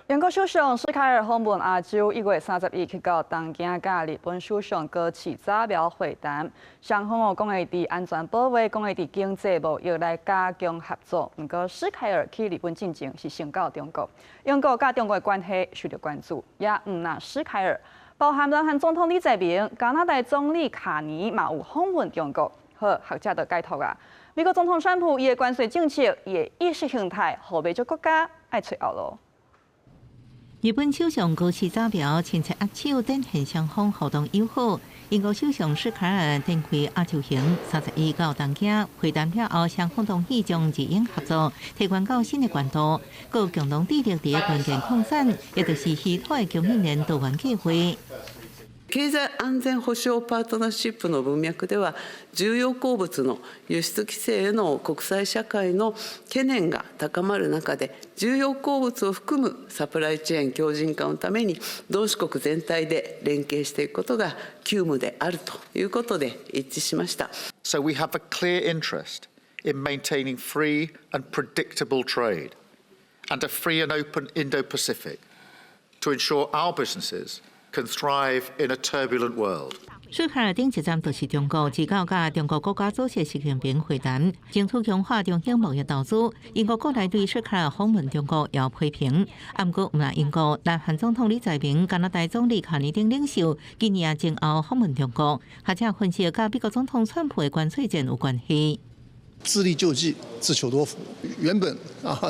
英国首相史凯尔访问亚洲，1月31去到东京，甲日本首相高市早苗会谈。双方讲会伫安全保卫、讲会伫经济贸易来加强合作。不过史凯尔去日本进前是先到中国，英国甲中国的关系受到关注，也唔那史凯尔，包含南韩总统李在明、加拿大总理卡尼嘛有访问中国。好，学者就解读啊，美国总统川普伊的关税政策、伊的意识形态，互美洲国家爱找后路。日本首相高市早苗亲切握手，展现双方互动友好。英国首相史凯尔展开亚洲行，31到东京会谈了后，双方同意将日英合作提悬到新的高度，各共同致力伫关键扩散，也就是稀土的供应链多元计划。経済安全保障パートナーシップの文脈では、重要鉱物の輸出規制への国際社会の懸念が高まる中で、重要鉱物を含むサプライチェーン強靭化のために、同志国全体で連携していくことが急務であるということで一致しました。So we have a clear interest in maintaining free and predictable trade and a free and open Indo-Pacific to ensure our businesses can thrive in a turbulent world. 史凯尔顶一站就是中国，自到甲中国国家主席习近平会谈，争取强化中英贸易投资。英国国内对史凯尔访问中国也批评，不过唔英国，南韩总统李在明、加拿大总理卡尼等领袖今年前后访问中国，学者分析甲美国总统川普的关税战有关系。自力救济，自求多福。原本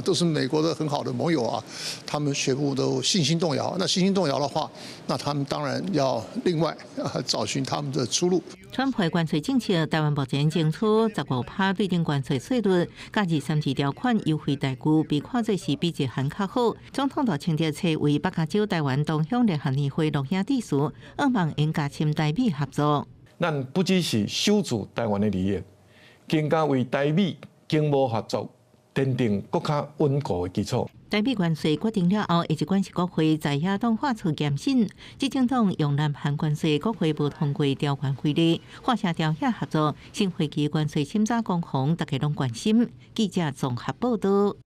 都是美国的很好的盟友啊，他们全部都信心动摇。那信心动摇的话，那他们当然要另外找寻他们的出路。川普的关税政策，台湾目前争取15%对顶关税税率，加232条款优惠待遇，被看作是比日韩较好。总统大清点册为北加州台湾同乡联合议会录影致辞，希望应加深台美合作。咱不只是守住台湾的利益。更加为台美经贸合作奠定更加稳固的基础。台美关税决定了后，一关系国会在野党发出严审，执政党用南韩关税国会无通过条款规例，画下条约合作，新会期关税审查攻防，大家拢关心。记者综合报道。